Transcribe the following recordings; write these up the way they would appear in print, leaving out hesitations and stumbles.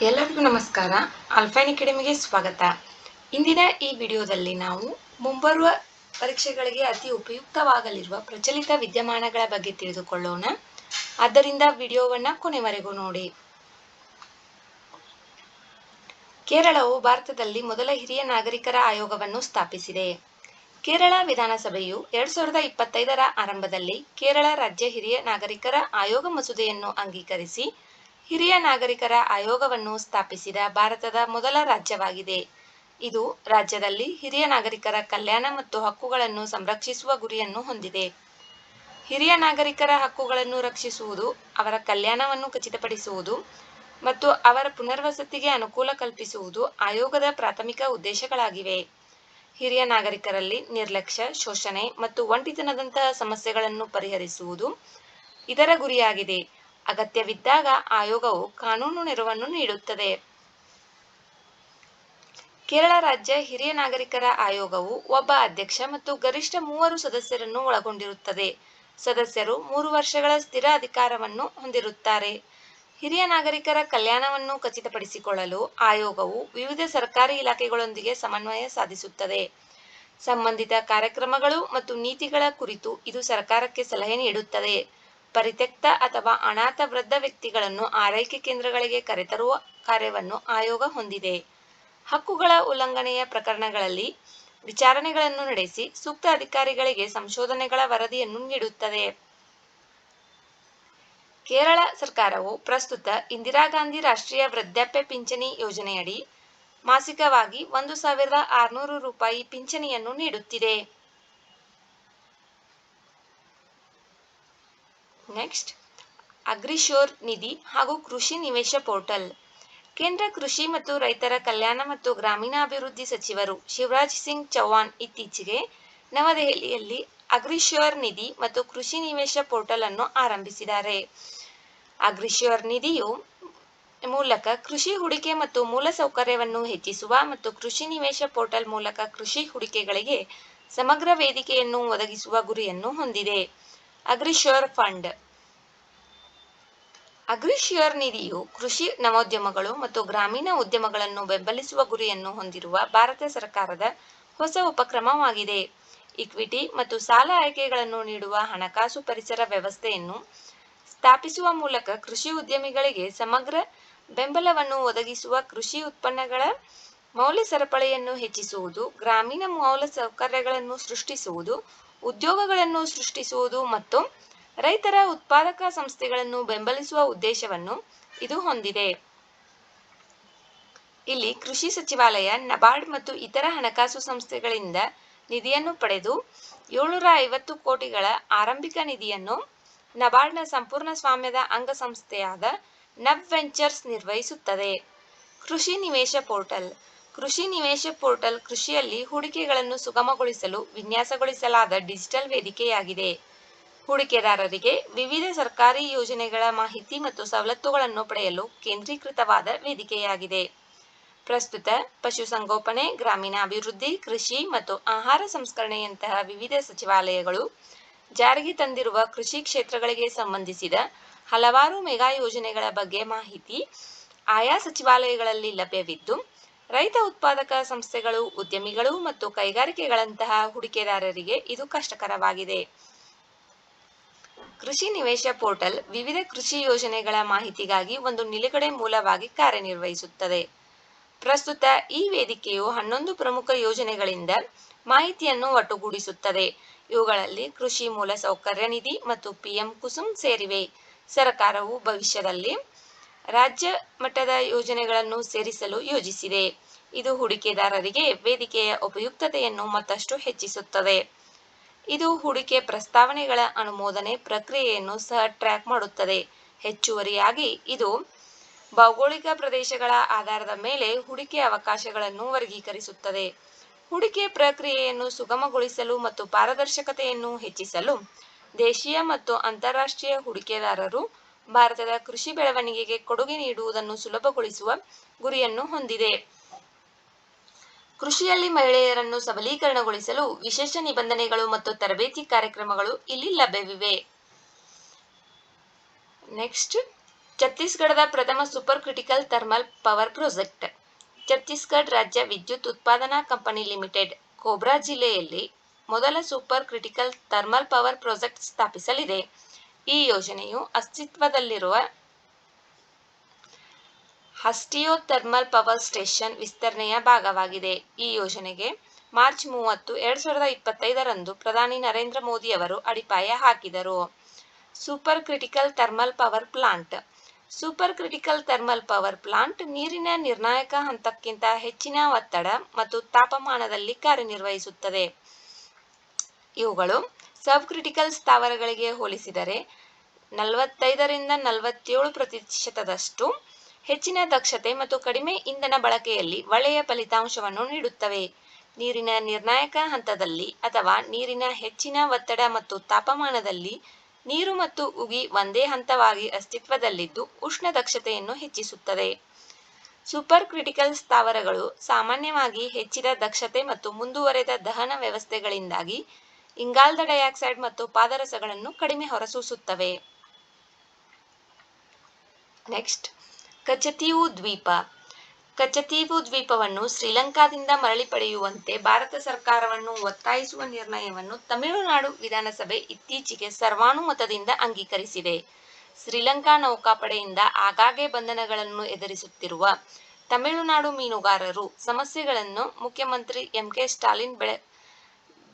ಎಲ್ಲರಿಗೂ ನಮಸ್ಕಾರ. ಅಲ್ಫೈನ್ ಅಕಾಡೆಮಿಗೆ ಸ್ವಾಗತ. ಇಂದಿನ ಈ ವಿಡಿಯೋದಲ್ಲಿ ನಾವು ಮುಂಬರುವ ಪರೀಕ್ಷೆಗಳಿಗೆ ಅತಿ ಉಪಯುಕ್ತವಾಗಲಿರುವ ಪ್ರಚಲಿತ ವಿದ್ಯಮಾನಗಳ ಬಗ್ಗೆ ತಿಳಿದುಕೊಳ್ಳೋಣ. ಆದ್ದರಿಂದ ವಿಡಿಯೋವನ್ನು ಕೊನೆವರೆಗೂ ನೋಡಿ. ಕೇರಳವು ಭಾರತದಲ್ಲಿ ಮೊದಲ ಹಿರಿಯ ನಾಗರಿಕರ ಆಯೋಗವನ್ನು ಸ್ಥಾಪಿಸಿದೆ. ಕೇರಳ ವಿಧಾನಸಭೆಯು 2025ರ ಆರಂಭದಲ್ಲಿ ಕೇರಳ ರಾಜ್ಯ ಹಿರಿಯ ನಾಗರಿಕರ ಆಯೋಗ ಮಸೂದೆಯನ್ನು ಅಂಗೀಕರಿಸಿ ಹಿರಿಯ ನಾಗರಿಕರ ಆಯೋಗವನ್ನು ಸ್ಥಾಪಿಸಿದ ಭಾರತದ ಮೊದಲ ರಾಜ್ಯವಾಗಿದೆ. ಇದು ರಾಜ್ಯದಲ್ಲಿ ಹಿರಿಯ ನಾಗರಿಕರ ಕಲ್ಯಾಣ ಮತ್ತು ಹಕ್ಕುಗಳನ್ನು ಸಂರಕ್ಷಿಸುವ ಗುರಿಯನ್ನು ಹೊಂದಿದೆ. ಹಿರಿಯ ನಾಗರಿಕರ ಹಕ್ಕುಗಳನ್ನು ರಕ್ಷಿಸುವುದು, ಅವರ ಕಲ್ಯಾಣವನ್ನು ಖಚಿತಪಡಿಸುವುದು ಮತ್ತು ಅವರ ಪುನರ್ವಸತಿಗೆ ಅನುಕೂಲ ಕಲ್ಪಿಸುವುದು ಆಯೋಗದ ಪ್ರಾಥಮಿಕ ಉದ್ದೇಶಗಳಾಗಿವೆ. ಹಿರಿಯ ನಾಗರಿಕರಲ್ಲಿ ನಿರ್ಲಕ್ಷ್ಯ, ಶೋಷಣೆ ಮತ್ತು ಒಂಟಿತನದಂತಹ ಸಮಸ್ಯೆಗಳನ್ನು ಪರಿಹರಿಸುವುದು ಇದರ ಗುರಿಯಾಗಿದೆ. ಅಗತ್ಯವಿದ್ದಾಗ ಆಯೋಗವು ಕಾನೂನು ನೆರವನ್ನು ನೀಡುತ್ತದೆ. ಕೇರಳ ರಾಜ್ಯ ಹಿರಿಯ ನಾಗರಿಕರ ಆಯೋಗವು ಒಬ್ಬ ಅಧ್ಯಕ್ಷ ಮತ್ತು ಗರಿಷ್ಠ 3 ಸದಸ್ಯರನ್ನು ಒಳಗೊಂಡಿರುತ್ತದೆ. ಸದಸ್ಯರು 3 ವರ್ಷಗಳ ಸ್ಥಿರ ಅಧಿಕಾರವನ್ನು ಹೊಂದಿರುತ್ತಾರೆ. ಹಿರಿಯ ನಾಗರಿಕರ ಕಲ್ಯಾಣವನ್ನು ಖಚಿತಪಡಿಸಿಕೊಳ್ಳಲು ಆಯೋಗವು ವಿವಿಧ ಸರ್ಕಾರಿ ಇಲಾಖೆಗಳೊಂದಿಗೆ ಸಮನ್ವಯ ಸಾಧಿಸುತ್ತದೆ. ಸಂಬಂಧಿತ ಕಾರ್ಯಕ್ರಮಗಳು ಮತ್ತು ನೀತಿಗಳ ಕುರಿತು ಇದು ಸರ್ಕಾರಕ್ಕೆ ಸಲಹೆ ನೀಡುತ್ತದೆ. ಪರಿತ್ಯಕ್ತ ಅಥವಾ ಅನಾಥ ವೃದ್ಧ ವ್ಯಕ್ತಿಗಳನ್ನು ಆರೈಕೆ ಕೇಂದ್ರಗಳಿಗೆ ಕರೆತರುವ ಕಾರ್ಯವನ್ನು ಆಯೋಗ ಹೊಂದಿದೆ. ಹಕ್ಕುಗಳ ಉಲ್ಲಂಘನೆಯ ಪ್ರಕರಣಗಳಲ್ಲಿ ವಿಚಾರಣೆಗಳನ್ನು ನಡೆಸಿ ಸೂಕ್ತ ಅಧಿಕಾರಿಗಳಿಗೆ ಸಂಶೋಧನೆಗಳ ವರದಿಯನ್ನು ನೀಡುತ್ತದೆ. ಕೇರಳ ಸರ್ಕಾರವು ಪ್ರಸ್ತುತ ಇಂದಿರಾ ಗಾಂಧಿ ರಾಷ್ಟ್ರೀಯ ವೃದ್ಧಾಪ್ಯ ಪಿಂಚಣಿ ಯೋಜನೆಯಡಿ ಮಾಸಿಕವಾಗಿ 1,600 ರೂಪಾಯಿ ಪಿಂಚಣಿಯನ್ನು ನೀಡುತ್ತಿದೆ. ನೆಕ್ಸ್ಟ್, ಅಗ್ರಿಶೋರ್ ನಿಧಿ ಹಾಗೂ ಕೃಷಿ ನಿವೇಶ ಪೋರ್ಟಲ್. ಕೇಂದ್ರ ಕೃಷಿ ಮತ್ತು ರೈತರ ಕಲ್ಯಾಣ ಮತ್ತು ಗ್ರಾಮೀಣಾಭಿವೃದ್ಧಿ ಸಚಿವರು ಶಿವರಾಜ್ ಸಿಂಗ್ ಚೌಹಾಣ್ ಇತ್ತೀಚೆಗೆ ನವದೆಹಲಿಯಲ್ಲಿ ಅಗ್ರಿಶೋರ್ ನಿಧಿ ಮತ್ತು ಕೃಷಿ ನಿವೇಶ ಪೋರ್ಟಲ್ ಅನ್ನು ಆರಂಭಿಸಿದ್ದಾರೆ. ಅಗ್ರಿಶೋರ್ ನಿಧಿಯು ಮೂಲಕ ಕೃಷಿ ಹೂಡಿಕೆ ಮತ್ತು ಮೂಲಸೌಕರ್ಯವನ್ನು ಹೆಚ್ಚಿಸುವ ಮತ್ತು ಕೃಷಿ ನಿವೇಶ ಪೋರ್ಟಲ್ ಮೂಲಕ ಕೃಷಿ ಹೂಡಿಕೆಗಳಿಗೆ ಸಮಗ್ರ ವೇದಿಕೆಯನ್ನು ಒದಗಿಸುವ ಗುರಿಯನ್ನು ಹೊಂದಿದೆ. ಅಗ್ರಿಶೋರ್ ಫಂಡ್. ಅಗ್ರಿಶೋರ್ ನಿಧಿಯು ಕೃಷಿ ನವೋದ್ಯಮಗಳು ಮತ್ತು ಗ್ರಾಮೀಣ ಉದ್ಯಮಗಳನ್ನು ಬೆಂಬಲಿಸುವ ಗುರಿಯನ್ನು ಹೊಂದಿರುವ ಭಾರತ ಸರ್ಕಾರದ ಹೊಸ ಉಪಕ್ರಮವಾಗಿದೆ. ಇಕ್ವಿಟಿ ಮತ್ತು ಸಾಲ ಆಯ್ಕೆಗಳನ್ನು ನೀಡುವ ಹಣಕಾಸು ಪರಿಸರ ವ್ಯವಸ್ಥೆಯನ್ನು ಸ್ಥಾಪಿಸುವ ಮೂಲಕ ಕೃಷಿ ಉದ್ಯಮಿಗಳಿಗೆ ಸಮಗ್ರ ಬೆಂಬಲವನ್ನು ಒದಗಿಸುವ, ಕೃಷಿ ಉತ್ಪನ್ನಗಳ ಮೌಲ್ಯ ಸರಪಳಿಯನ್ನು ಹೆಚ್ಚಿಸುವುದು, ಗ್ರಾಮೀಣ ಮೂಲಸೌಕರ್ಯಗಳನ್ನು ಸೃಷ್ಟಿಸುವುದು, ಉದ್ಯೋಗಗಳನ್ನು ಸೃಷ್ಟಿಸುವುದು ಮತ್ತು ರೈತರ ಉತ್ಪಾದಕ ಸಂಸ್ಥೆಗಳನ್ನು ಬೆಂಬಲಿಸುವ ಉದ್ದೇಶವನ್ನು ಇದು ಹೊಂದಿದೆ. ಇಲ್ಲಿ ಕೃಷಿ ಸಚಿವಾಲಯ, ನಬಾರ್ಡ್ ಮತ್ತು ಇತರ ಹಣಕಾಸು ಸಂಸ್ಥೆಗಳಿಂದ ನಿಧಿಯನ್ನು ಪಡೆದು 750 ಕೋಟಿಗಳ ಆರಂಭಿಕ ನಿಧಿಯನ್ನು ನಬಾರ್ಡ್ನ ಸಂಪೂರ್ಣ ಸ್ವಾಮ್ಯದ ಅಂಗಸಂಸ್ಥೆಯಾದ ನಬ್ ವೆಂಚರ್ಸ್ ನಿರ್ವಹಿಸುತ್ತದೆ. ಕೃಷಿ ನಿವೇಶ ಪೋರ್ಟಲ್. ಕೃಷಿ ನಿವೇಶ ಪೋರ್ಟಲ್ ಕೃಷಿಯಲ್ಲಿ ಹೂಡಿಕೆಗಳನ್ನು ಸುಗಮಗೊಳಿಸಲು ವಿನ್ಯಾಸಗೊಳಿಸಲಾದ ಡಿಜಿಟಲ್ ವೇದಿಕೆಯಾಗಿದೆ. ಹೂಡಿಕೆದಾರರಿಗೆ ವಿವಿಧ ಸರ್ಕಾರಿ ಯೋಜನೆಗಳ ಮಾಹಿತಿ ಮತ್ತು ಸವಲತ್ತುಗಳನ್ನು ಪಡೆಯಲು ಕೇಂದ್ರೀಕೃತವಾದ ವೇದಿಕೆಯಾಗಿದೆ. ಪ್ರಸ್ತುತ ಪಶುಸಂಗೋಪನೆ, ಗ್ರಾಮೀಣಾಭಿವೃದ್ಧಿ, ಕೃಷಿ ಮತ್ತು ಆಹಾರ ಸಂಸ್ಕರಣೆಯಂತಹ ವಿವಿಧ ಸಚಿವಾಲಯಗಳು ಜಾರಿಗೆ ತಂದಿರುವ ಕೃಷಿ ಕ್ಷೇತ್ರಗಳಿಗೆ ಸಂಬಂಧಿಸಿದ ಹಲವಾರು ಮೆಗಾ ಯೋಜನೆಗಳ ಬಗ್ಗೆ ಮಾಹಿತಿ ಆಯಾ ಸಚಿವಾಲಯಗಳಲ್ಲಿ ಲಭ್ಯವಿದ್ದು, ರೈತ ಉತ್ಪಾದಕ ಸಂಸ್ಥೆಗಳು, ಉದ್ಯಮಿಗಳು ಮತ್ತು ಕೈಗಾರಿಕೆಗಳಂತಹ ಹೂಡಿಕೆದಾರರಿಗೆ ಇದು ಕಷ್ಟಕರವಾಗಿದೆ. ಕೃಷಿ ನಿವೇಶ ಪೋರ್ಟಲ್ ವಿವಿಧ ಕೃಷಿ ಯೋಜನೆಗಳ ಮಾಹಿತಿಗಾಗಿ ಒಂದು ನಿಲುಗಡೆ ಮೂಲವಾಗಿ ಕಾರ್ಯನಿರ್ವಹಿಸುತ್ತದೆ. ಪ್ರಸ್ತುತ ಈ ವೇದಿಕೆಯು 11 ಪ್ರಮುಖ ಯೋಜನೆಗಳಿಂದ ಮಾಹಿತಿಯನ್ನು ಒಟ್ಟುಗೂಡಿಸುತ್ತದೆ. ಇವುಗಳಲ್ಲಿ ಕೃಷಿ ಮೂಲಸೌಕರ್ಯ ನಿಧಿ ಮತ್ತು ಪಿಎಂ ಕುಸುಮ್ ಸೇರಿವೆ. ಸರ್ಕಾರವು ಭವಿಷ್ಯದಲ್ಲಿ ರಾಜ್ಯ ಮಟ್ಟದ ಯೋಜನೆಗಳನ್ನು ಸೇರಿಸಲು ಯೋಜಿಸಿದೆ. ಇದು ಹೂಡಿಕೆದಾರರಿಗೆ ವೇದಿಕೆಯ ಉಪಯುಕ್ತತೆಯನ್ನು ಮತ್ತಷ್ಟು ಹೆಚ್ಚಿಸುತ್ತದೆ. ಇದು ಹೂಡಿಕೆ ಪ್ರಸ್ತಾವನೆಗಳ ಅನುಮೋದನೆ ಪ್ರಕ್ರಿಯೆಯನ್ನು ಸಹ ಟ್ರ್ಯಾಕ್ ಮಾಡುತ್ತದೆ. ಹೆಚ್ಚುವರಿಯಾಗಿ, ಇದು ಭೌಗೋಳಿಕ ಪ್ರದೇಶಗಳ ಆಧಾರದ ಮೇಲೆ ಹೂಡಿಕೆ ಅವಕಾಶಗಳನ್ನು ವರ್ಗೀಕರಿಸುತ್ತದೆ. ಹೂಡಿಕೆ ಪ್ರಕ್ರಿಯೆಯನ್ನು ಸುಗಮಗೊಳಿಸಲು ಮತ್ತು ಪಾರದರ್ಶಕತೆಯನ್ನು ಹೆಚ್ಚಿಸಲು ದೇಶೀಯ ಮತ್ತು ಅಂತಾರಾಷ್ಟ್ರೀಯ ಹೂಡಿಕೆದಾರರು ಭಾರತದ ಕೃಷಿ ಬೆಳವಣಿಗೆಗೆ ಕೊಡುಗೆ ನೀಡುವುದನ್ನು ಸುಲಭಗೊಳಿಸುವ ಗುರಿಯನ್ನು ಹೊಂದಿದೆ. ಕೃಷಿಯಲ್ಲಿ ಮಹಿಳೆಯರನ್ನು ಸಬಲೀಕರಣಗೊಳಿಸಲು ವಿಶೇಷ ನಿಬಂಧನೆಗಳು ಮತ್ತು ತರಬೇತಿ ಕಾರ್ಯಕ್ರಮಗಳು ಇಲ್ಲಿ ಲಭ್ಯವಿವೆ. ನೆಕ್ಸ್ಟ್, ಛತ್ತೀಸ್ಗಢದ ಪ್ರಥಮ super critical thermal power project. Chhattisgarh ರಾಜ್ಯ ವಿದ್ಯುತ್ ಉತ್ಪಾದನಾ ಕಂಪನಿ ಲಿಮಿಟೆಡ್ ಕೋಬ್ರಾ ಜಿಲ್ಲೆಯಲ್ಲಿ ಮೊದಲ super critical thermal power project ಸ್ಥಾಪಿಸಲಿದೆ. ಈ ಯೋಜನೆಯು ಅಸ್ತಿತ್ವದಲ್ಲಿರುವ ಹಸ್ಟಿಯೋ ಥರ್ಮಲ್ ಪವರ್ ಸ್ಟೇಷನ್ ವಿಸ್ತರಣೆಯ ಭಾಗವಾಗಿದೆ. ಈ ಯೋಜನೆಗೆ ಮಾರ್ಚ್ 30, 2025ರಂದು ಪ್ರಧಾನಿ ನರೇಂದ್ರ ಮೋದಿ ಅವರು ಅಡಿಪಾಯ ಹಾಕಿದರು. Super critical thermal power plant. Super critical thermal power plant ನೀರಿನ ನಿರ್ಣಾಯಕ ಹಂತಕ್ಕಿಂತ ಹೆಚ್ಚಿನ ಒತ್ತಡ ಮತ್ತು ತಾಪಮಾನದಲ್ಲಿ ಕಾರ್ಯನಿರ್ವಹಿಸುತ್ತದೆ. ಇವುಗಳು ಸಬ್ ಕ್ರಿಟಿಕಲ್ ಸ್ಥಾವರಗಳಿಗೆ ಹೋಲಿಸಿದರೆ 45ರಿಂದ 47% ಹೆಚ್ಚಿನ ದಕ್ಷತೆ ಮತ್ತು ಕಡಿಮೆ ಇಂಧನ ಬಳಕೆಯಲ್ಲಿ ಒಳ್ಳೆಯ ಫಲಿತಾಂಶವನ್ನು ನೀಡುತ್ತವೆ. ನೀರಿನ ನಿರ್ಣಾಯಕ ಹಂತದಲ್ಲಿ ಅಥವಾ ನೀರಿನ ಹೆಚ್ಚಿನ ಒತ್ತಡ ಮತ್ತು ತಾಪಮಾನದಲ್ಲಿ ನೀರು ಮತ್ತು ಉಗಿ ಒಂದೇ ಹಂತವಾಗಿ ಅಸ್ತಿತ್ವದಲ್ಲಿದ್ದು ಉಷ್ಣ ದಕ್ಷತೆಯನ್ನು ಹೆಚ್ಚಿಸುತ್ತದೆ. ಸೂಪರ್ ಕ್ರಿಟಿಕಲ್ ಸ್ಥಾವರಗಳು ಸಾಮಾನ್ಯವಾಗಿ ಹೆಚ್ಚಿದ ದಕ್ಷತೆ ಮತ್ತು ಮುಂದುವರೆದ ದಹನ ವ್ಯವಸ್ಥೆಗಳಿಂದಾಗಿ ಇಂಗಾಲದ ಡೈಆಕ್ಸೈಡ್ ಮತ್ತು ಪಾದರಸಗಳನ್ನು ಕಡಿಮೆ ಹೊರಸೂಸುತ್ತವೆ. ನೆಕ್ಸ್ಟ್, ಕಚತೀವು ದ್ವೀಪ. ಕಚತೀವು ದ್ವೀಪವನ್ನು ಶ್ರೀಲಂಕಾದಿಂದ ಮರಳಿ ಪಡೆಯುವಂತೆ ಭಾರತ ಸರ್ಕಾರವನ್ನು ಒತ್ತಾಯಿಸುವ ನಿರ್ಣಯವನ್ನು ತಮಿಳುನಾಡು ವಿಧಾನಸಭೆ ಇತ್ತೀಚೆಗೆ ಸರ್ವಾನುಮತದಿಂದ ಅಂಗೀಕರಿಸಿದೆ. ಶ್ರೀಲಂಕಾ ನೌಕಾಪಡೆಯಿಂದ ಆಗಾಗ್ಗೆ ಬಂಧನಗಳನ್ನು ಎದುರಿಸುತ್ತಿರುವ ತಮಿಳುನಾಡು ಮೀನುಗಾರರು ಸಮಸ್ಯೆಗಳನ್ನು ಮುಖ್ಯಮಂತ್ರಿ ಎಂ. ಕೆ. ಸ್ಟಾಲಿನ್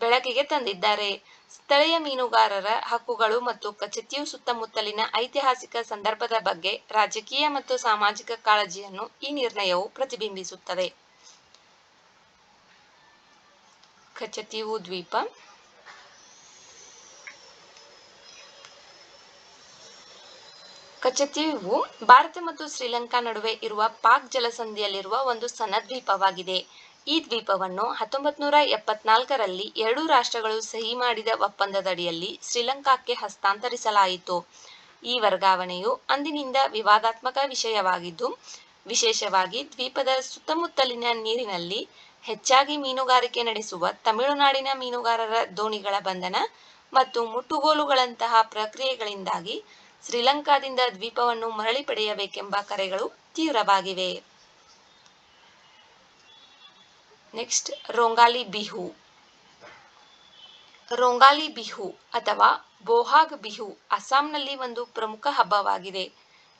ಬೆಳಕಿಗೆ ತಂದಿದ್ದಾರೆ. ಸ್ಥಳೀಯ ಮೀನುಗಾರರ ಹಕ್ಕುಗಳು ಮತ್ತು ಕಚತೀವು ಸುತ್ತಮುತ್ತಲಿನ ಐತಿಹಾಸಿಕ ಸಂದರ್ಭದ ಬಗ್ಗೆ ರಾಜಕೀಯ ಮತ್ತು ಸಾಮಾಜಿಕ ಕಾಳಜಿಯನ್ನು ಈ ನಿರ್ಣಯವು ಪ್ರತಿಬಿಂಬಿಸುತ್ತದೆ. ಕಚತೀವು ದ್ವೀಪ. ಕಚತೀವು ಭಾರತ ಮತ್ತು ಶ್ರೀಲಂಕಾ ನಡುವೆ ಇರುವ ಪಾಕ್ ಜಲಸಂಧಿಯಲ್ಲಿರುವ ಒಂದು ಸಣ್ಣ ದ್ವೀಪವಾಗಿದೆ. ಈ ದ್ವೀಪವನ್ನು 1974ರಲ್ಲಿ ಎರಡೂ ರಾಷ್ಟ್ರಗಳು ಸಹಿ ಮಾಡಿದ ಒಪ್ಪಂದದಡಿಯಲ್ಲಿ ಶ್ರೀಲಂಕಾಕ್ಕೆ ಹಸ್ತಾಂತರಿಸಲಾಯಿತು. ಈ ವರ್ಗಾವಣೆಯು ಅಂದಿನಿಂದ ವಿವಾದಾತ್ಮಕ ವಿಷಯವಾಗಿದ್ದು, ವಿಶೇಷವಾಗಿ ದ್ವೀಪದ ಸುತ್ತಮುತ್ತಲಿನ ನೀರಿನಲ್ಲಿ ಹೆಚ್ಚಾಗಿ ಮೀನುಗಾರಿಕೆ ನಡೆಸುವ ತಮಿಳುನಾಡಿನ ಮೀನುಗಾರರ ದೋಣಿಗಳ ಬಂಧನ ಮತ್ತು ಮುಟ್ಟುಗೋಲುಗಳಂತಹ ಪ್ರಕ್ರಿಯೆಗಳಿಂದಾಗಿ ಶ್ರೀಲಂಕಾದಿಂದ ದ್ವೀಪವನ್ನು ಮರಳಿ ಪಡೆಯಬೇಕೆಂಬ ಕರೆಗಳು ತೀವ್ರವಾಗಿವೆ. ನೆಕ್ಸ್ಟ್, ರೋಂಗಾಲಿ ಬಿಹು. ರೋಂಗಾಲಿ ಬಿಹು ಅಥವಾ ಬೋಹಾಗ್ ಬಿಹು ಅಸ್ಸಾಂನಲ್ಲಿ ಒಂದು ಪ್ರಮುಖ ಹಬ್ಬವಾಗಿದೆ.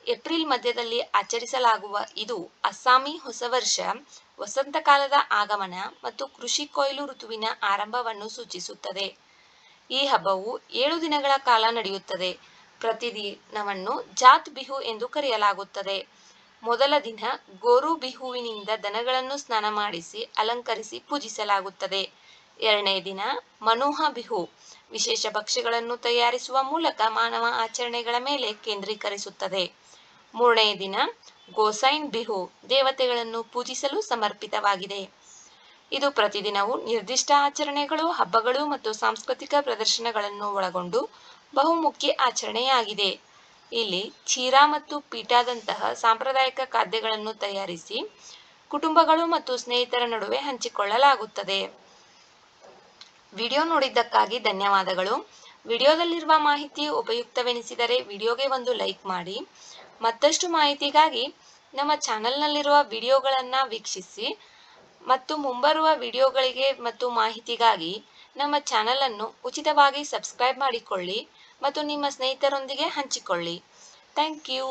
ಏಪ್ರಿಲ್ ಮಧ್ಯದಲ್ಲಿ ಆಚರಿಸಲಾಗುವ ಇದು ಅಸ್ಸಾಮಿ ಹೊಸ ವರ್ಷ, ವಸಂತಕಾಲದ ಆಗಮನ ಮತ್ತು ಕೃಷಿ ಕೊಯ್ಲು ಋತುವಿನ ಆರಂಭವನ್ನು ಸೂಚಿಸುತ್ತದೆ. ಈ ಹಬ್ಬವು 7 ದಿನಗಳ ಕಾಲ ನಡೆಯುತ್ತದೆ. ಪ್ರತಿದಿನವನ್ನು ಜಾತ್ ಬಿಹು ಎಂದು ಕರೆಯಲಾಗುತ್ತದೆ. ಮೊದಲ ದಿನ ಗೋರು ಬಿಹುವಿನಿಂದ ದನಗಳನ್ನು ಸ್ನಾನ ಮಾಡಿಸಿ ಅಲಂಕರಿಸಿ ಪೂಜಿಸಲಾಗುತ್ತದೆ. ಎರಡನೇ ದಿನ ಮನುಹ ಬಿಹು ವಿಶೇಷ ಭಕ್ಷ್ಯಗಳನ್ನು ತಯಾರಿಸುವ ಮೂಲಕ ಮಾನವ ಆಚರಣೆಗಳ ಮೇಲೆ ಕೇಂದ್ರೀಕರಿಸುತ್ತದೆ. ಮೂರನೇ ದಿನ ಗೋಸೈನ್ ಬಿಹು ದೇವತೆಗಳನ್ನು ಪೂಜಿಸಲು ಸಮರ್ಪಿತವಾಗಿದೆ. ಇದು ಪ್ರತಿದಿನವೂ ನಿರ್ದಿಷ್ಟ ಆಚರಣೆಗಳು, ಹಬ್ಬಗಳು ಮತ್ತು ಸಾಂಸ್ಕೃತಿಕ ಪ್ರದರ್ಶನಗಳನ್ನು ಒಳಗೊಂಡು ಬಹುಮುಖ್ಯ ಆಚರಣೆಯಾಗಿದೆ. ಇಲ್ಲಿ ಚೀರಾ ಮತ್ತು ಪೀಠಾದಂತಹ ಸಾಂಪ್ರದಾಯಿಕ ಖಾದ್ಯಗಳನ್ನು ತಯಾರಿಸಿ ಕುಟುಂಬಗಳು ಮತ್ತು ಸ್ನೇಹಿತರ ನಡುವೆ ಹಂಚಿಕೊಳ್ಳಲಾಗುತ್ತದೆ. ವಿಡಿಯೋ ನೋಡಿದ್ದಕ್ಕಾಗಿ ಧನ್ಯವಾದಗಳು. ವಿಡಿಯೋದಲ್ಲಿರುವ ಮಾಹಿತಿ ಉಪಯುಕ್ತವೆನಿಸಿದರೆ ವಿಡಿಯೋಗೆ ಒಂದು ಲೈಕ್ ಮಾಡಿ. ಮತ್ತಷ್ಟು ಮಾಹಿತಿಗಾಗಿ ನಮ್ಮ ಚಾನೆಲ್ನಲ್ಲಿರುವ ವಿಡಿಯೋಗಳನ್ನು ವೀಕ್ಷಿಸಿ ಮತ್ತು ಮುಂಬರುವ ವಿಡಿಯೋಗಳಿಗೆ ಮತ್ತು ಮಾಹಿತಿಗಾಗಿ ನಮ್ಮ ಚಾನೆಲನ್ನು ಉಚಿತವಾಗಿ ಸಬ್ಸ್ಕ್ರೈಬ್ ಮಾಡಿಕೊಳ್ಳಿ ಮತ್ತು ನಿಮ್ಮ ಸ್ನೇಹಿತರೊಂದಿಗೆ ಹಂಚಿಕೊಳ್ಳಿ. Thank you.